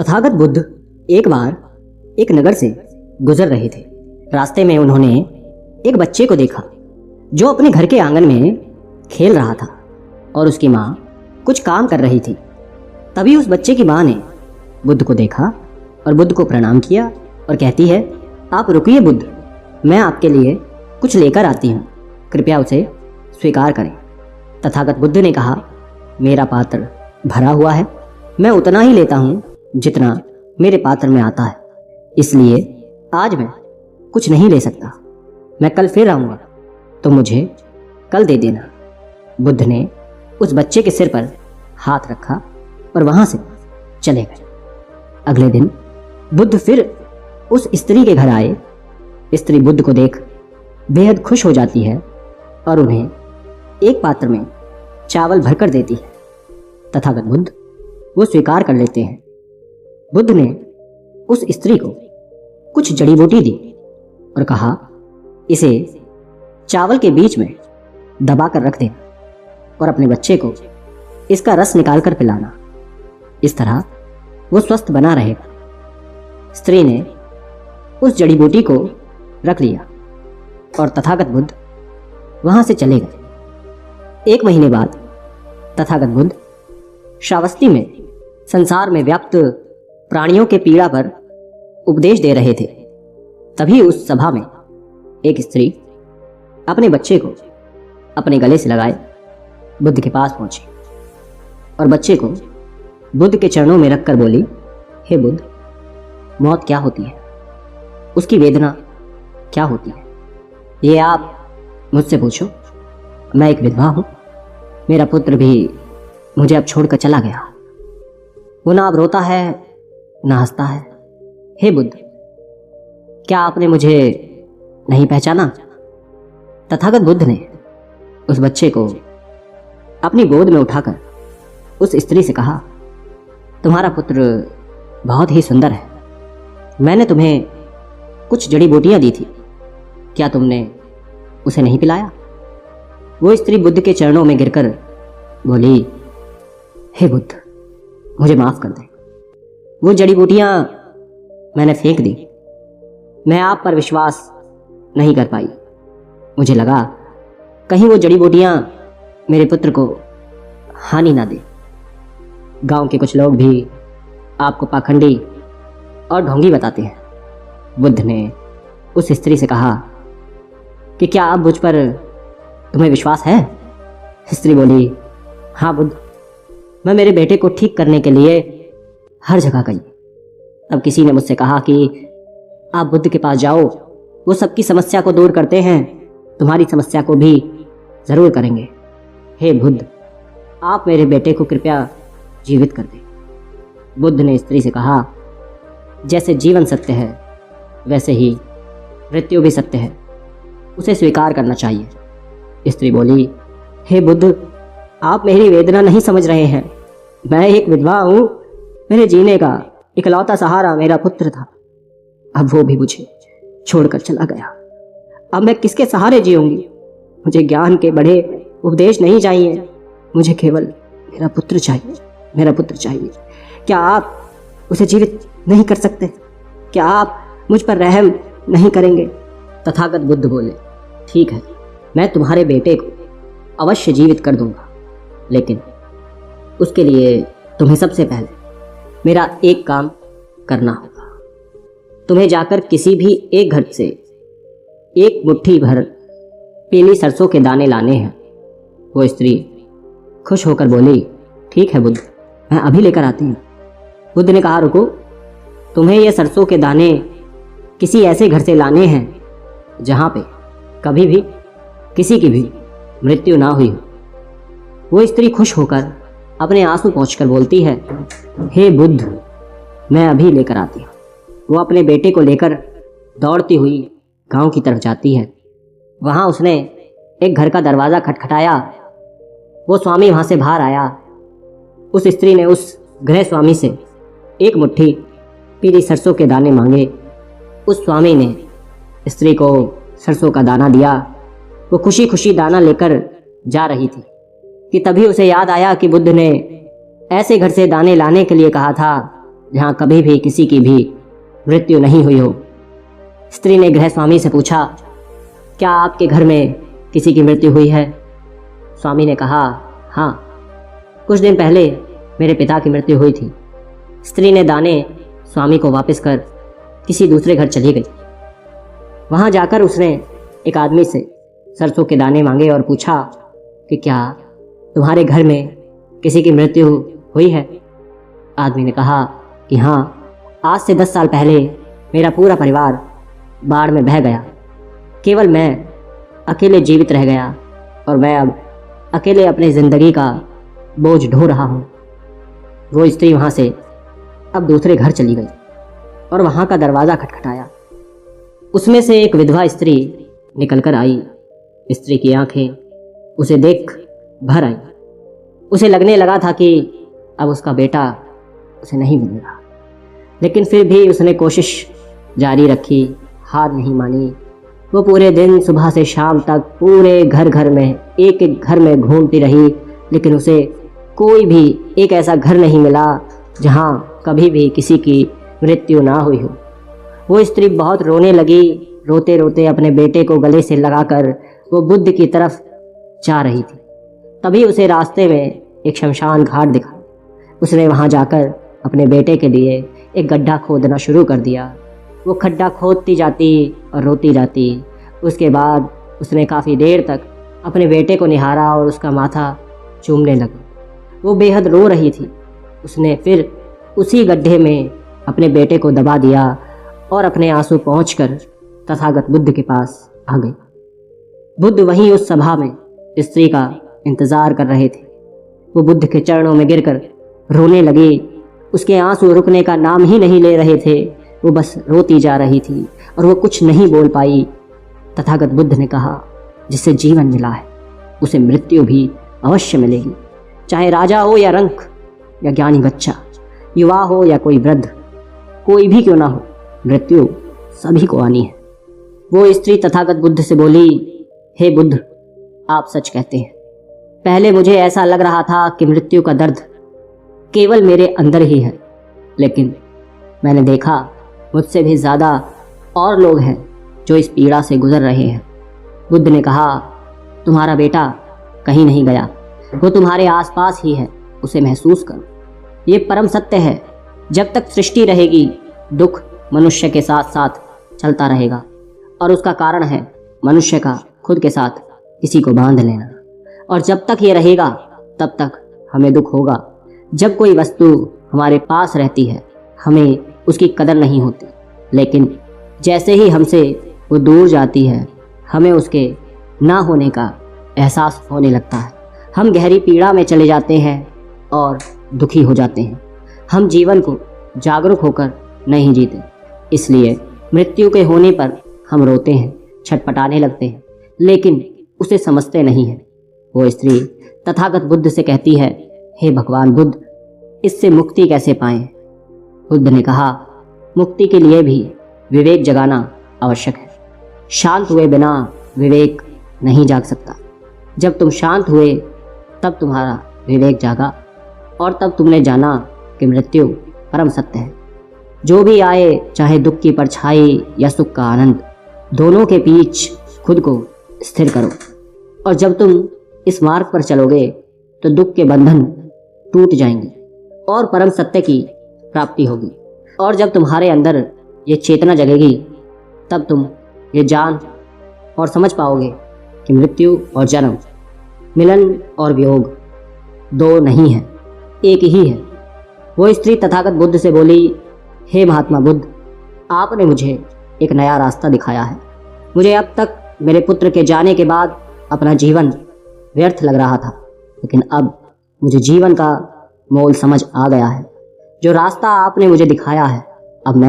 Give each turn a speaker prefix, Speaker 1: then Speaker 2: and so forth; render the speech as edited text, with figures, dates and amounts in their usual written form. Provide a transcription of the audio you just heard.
Speaker 1: तथागत बुद्ध एक बार एक नगर से गुजर रहे थे। रास्ते में उन्होंने एक बच्चे को देखा जो अपने घर के आंगन में खेल रहा था और उसकी माँ कुछ काम कर रही थी। तभी उस बच्चे की माँ ने बुद्ध को देखा और बुद्ध को प्रणाम किया और कहती है, आप रुकिए बुद्ध, मैं आपके लिए कुछ लेकर आती हूँ, कृपया उसे स्वीकार करें। तथागत बुद्ध ने कहा, मेरा पात्र भरा हुआ है, मैं उतना ही लेता हूँ जितना मेरे पात्र में आता है, इसलिए आज मैं कुछ नहीं ले सकता। मैं कल फिर आऊँगा तो मुझे कल दे देना। बुद्ध ने उस बच्चे के सिर पर हाथ रखा और वहाँ से चले गए। अगले दिन बुद्ध फिर उस स्त्री के घर आए। स्त्री बुद्ध को देख बेहद खुश हो जाती है और उन्हें एक पात्र में चावल भरकर देती है। तथागत बुद्ध वो स्वीकार कर लेते हैं। बुद्ध ने उस स्त्री को कुछ जड़ी बूटी दी और कहा, इसे चावल के बीच में दबा कर रख देना और अपने बच्चे को इसका रस निकाल कर पिलाना, इस तरह वो स्वस्थ बना रहेगा। स्त्री ने उस जड़ी बूटी को रख लिया और तथागत बुद्ध वहां से चले गए। 1 महीने बाद तथागत बुद्ध श्रावस्ती में संसार में व्याप्त प्राणियों के पीड़ा पर उपदेश दे रहे थे। तभी उस सभा में एक स्त्री अपने बच्चे को अपने गले से लगाए बुद्ध के पास पहुंची और बच्चे को बुद्ध के चरणों में रखकर बोली, हे बुद्ध, मौत क्या होती है, उसकी वेदना क्या होती है, ये आप मुझसे पूछो। मैं एक विधवा हूं, मेरा पुत्र भी मुझे अब छोड़कर चला गया। वो ना अब रोता है ना हंसता है। हे बुद्ध, क्या आपने मुझे नहीं पहचाना? तथागत बुद्ध ने उस बच्चे को अपनी गोद में उठाकर उस स्त्री से कहा, तुम्हारा पुत्र बहुत ही सुंदर है, मैंने तुम्हें कुछ जड़ी बूटियां दी थी, क्या तुमने उसे नहीं पिलाया? वो स्त्री बुद्ध के चरणों में गिरकर बोली, हे बुद्ध, मुझे माफ कर दे, वो जड़ी बूटियां मैंने फेंक दी, मैं आप पर विश्वास नहीं कर पाई। मुझे लगा कहीं वो जड़ी बूटियां मेरे पुत्र को हानि ना दे। गांव के कुछ लोग भी आपको पाखंडी और ढोंगी बताते हैं। बुद्ध ने उस स्त्री से कहा कि क्या अब मुझ पर तुम्हें विश्वास है? स्त्री बोली, हाँ बुद्ध, मैं मेरे बेटे को ठीक करने के लिए हर जगह गई। तब किसी ने मुझसे कहा कि आप बुद्ध के पास जाओ, वो सबकी समस्या को दूर करते हैं, तुम्हारी समस्या को भी जरूर करेंगे। हे बुद्ध, आप मेरे बेटे को कृपया जीवित कर दें। बुद्ध ने स्त्री से कहा, जैसे जीवन सत्य है वैसे ही मृत्यु भी सत्य है, उसे स्वीकार करना चाहिए। स्त्री बोली, हे बुद्ध, आप मेरी वेदना नहीं समझ रहे हैं, मैं एक विधवा हूँ, मेरे जीने का इकलौता सहारा मेरा पुत्र था, अब वो भी मुझे छोड़कर चला गया। अब मैं किसके सहारे जीऊंगी? मुझे ज्ञान के बड़े उपदेश नहीं चाहिए, मुझे केवल मेरा पुत्र चाहिए, मेरा पुत्र चाहिए। क्या आप उसे जीवित नहीं कर सकते? क्या आप मुझ पर रहम नहीं करेंगे? तथागत बुद्ध बोले, ठीक है, मैं तुम्हारे बेटे को अवश्य जीवित कर दूंगा, लेकिन उसके लिए तुम्हें सबसे पहले मेरा एक काम करना होगा। तुम्हें जाकर किसी भी एक घर से एक मुट्ठी भर पीली सरसों के दाने लाने हैं। वो स्त्री खुश होकर बोली, ठीक है बुद्ध, मैं अभी लेकर आती हूँ। बुद्ध ने कहा, रुको, तुम्हें ये सरसों के दाने किसी ऐसे घर से लाने हैं जहाँ पे कभी भी किसी की भी मृत्यु ना हुई हो। वो स्त्री खुश होकर अपने आंसू पोंछकर बोलती है, हे बुद्ध, मैं अभी लेकर आती हूँ। वो अपने बेटे को लेकर दौड़ती हुई गांव की तरफ जाती है। वहाँ उसने एक घर का दरवाज़ा खटखटाया। वो स्वामी वहाँ से बाहर आया। उस स्त्री ने उस गृह स्वामी से एक मुट्ठी पीली सरसों के दाने मांगे। उस स्वामी ने स्त्री को सरसों का दाना दिया। वो खुशी खुशी दाना लेकर जा रही थी कि तभी उसे याद आया कि बुद्ध ने ऐसे घर से दाने लाने के लिए कहा था जहाँ कभी भी किसी की भी मृत्यु नहीं हुई हो। स्त्री ने गृह स्वामी से पूछा, क्या आपके घर में किसी की मृत्यु हुई है? स्वामी ने कहा, हाँ, कुछ दिन पहले मेरे पिता की मृत्यु हुई थी। स्त्री ने दाने स्वामी को वापस कर किसी दूसरे घर चली गई। वहां जाकर उसने एक आदमी से सरसों के दाने मांगे और पूछा कि क्या तुम्हारे घर में किसी की मृत्यु हुई है? आदमी ने कहा कि हाँ, आज से 10 साल पहले मेरा पूरा परिवार बाढ़ में बह गया। केवल मैं अकेले जीवित रह गया और मैं अब अकेले अपनी ज़िंदगी का बोझ ढो रहा हूँ। वो स्त्री वहाँ से अब दूसरे घर चली गई और वहाँ का दरवाज़ा खटखटाया। उसमें से एक विधवा स्त्री निकलकर आई। स्त्री की आंखें उसे देख भर आई। उसे लगने लगा था कि अब उसका बेटा उसे नहीं मिलेगा, लेकिन फिर भी उसने कोशिश जारी रखी, हार नहीं मानी। वो पूरे दिन सुबह से शाम तक पूरे घर में एक एक घर में घूमती रही, लेकिन उसे कोई भी एक ऐसा घर नहीं मिला जहाँ कभी भी किसी की मृत्यु ना हुई हो। वो स्त्री बहुत रोने लगी। रोते रोते अपने बेटे को गले से लगाकर वो बुद्ध की तरफ जा रही थी। तभी उसे रास्ते में एक शमशान घाट दिखा। उसने वहाँ जाकर अपने बेटे के लिए एक गड्ढा खोदना शुरू कर दिया। वो खड्डा खोदती जाती और रोती जाती। उसके बाद उसने काफ़ी देर तक अपने बेटे को निहारा और उसका माथा चूमने लगी। वो बेहद रो रही थी। उसने फिर उसी गड्ढे में अपने बेटे को दबा दिया और अपने आंसू पहुंचकर तथागत बुद्ध के पास आ गई। बुद्ध वहीं उस सभा में स्त्री का इंतज़ार कर रहे थे। वो बुद्ध के चरणों में गिरकर रोने लगी। उसके आंसू रुकने का नाम ही नहीं ले रहे थे। वो बस रोती जा रही थी और वो कुछ नहीं बोल पाई। तथागत बुद्ध ने कहा, जिसे जीवन मिला है उसे मृत्यु भी अवश्य मिलेगी, चाहे राजा हो या रंक या ज्ञानी बच्चा, युवा हो या कोई वृद्ध, कोई भी क्यों ना हो, मृत्यु सभी को आनी है। वो स्त्री तथागत बुद्ध से बोली, हे बुद्ध, आप सच कहते हैं। पहले मुझे ऐसा लग रहा था कि मृत्यु का दर्द केवल मेरे अंदर ही है, लेकिन मैंने देखा मुझसे भी ज़्यादा और लोग हैं जो इस पीड़ा से गुजर रहे हैं। बुद्ध ने कहा, तुम्हारा बेटा कहीं नहीं गया, वो तुम्हारे आसपास ही है, उसे महसूस करो। ये परम सत्य है। जब तक सृष्टि रहेगी दुख मनुष्य के साथ साथ चलता रहेगा, और उसका कारण है मनुष्य का खुद के साथ किसी को बांध लेना। और जब तक ये रहेगा तब तक हमें दुख होगा। जब कोई वस्तु हमारे पास रहती है हमें उसकी कदर नहीं होती, लेकिन जैसे ही हमसे वो दूर जाती है हमें उसके ना होने का एहसास होने लगता है। हम गहरी पीड़ा में चले जाते हैं और दुखी हो जाते हैं। हम जीवन को जागरूक होकर नहीं जीते, इसलिए मृत्यु के होने पर हम रोते हैं, छटपटाने लगते हैं, लेकिन उसे समझते नहीं हैं। वो स्त्री तथागत बुद्ध से कहती है, हे भगवान बुद्ध, इससे मुक्ति कैसे पाएं? बुद्ध ने कहा, मुक्ति के लिए भी विवेक जगाना आवश्यक है। शांत हुए बिना विवेक नहीं जाग सकता। जब तुम शांत हुए तब तुम्हारा विवेक जागा और तब तुमने जाना कि मृत्यु परम सत्य है। जो भी आए, चाहे दुख की परछाई या सुख का आनंद, दोनों के बीच खुद को स्थिर करो। और जब तुम इस मार्ग पर चलोगे तो दुख के बंधन टूट जाएंगे और परम सत्य की प्राप्ति होगी। और जब तुम्हारे अंदर ये चेतना जगेगी तब तुम ये जान और समझ पाओगे कि मृत्यु और जन्म, मिलन और वियोग दो नहीं है, एक ही है। वो स्त्री तथागत बुद्ध से बोली, हे महात्मा बुद्ध, आपने मुझे एक नया रास्ता दिखाया है। मुझे अब तक मेरे पुत्र के जाने के बाद अपना जीवन व्यर्थ लग रहा था, लेकिन अब मुझे जीवन का मोल समझ आ गया है। जो रास्ता आपने मुझे दिखाया है अब मैं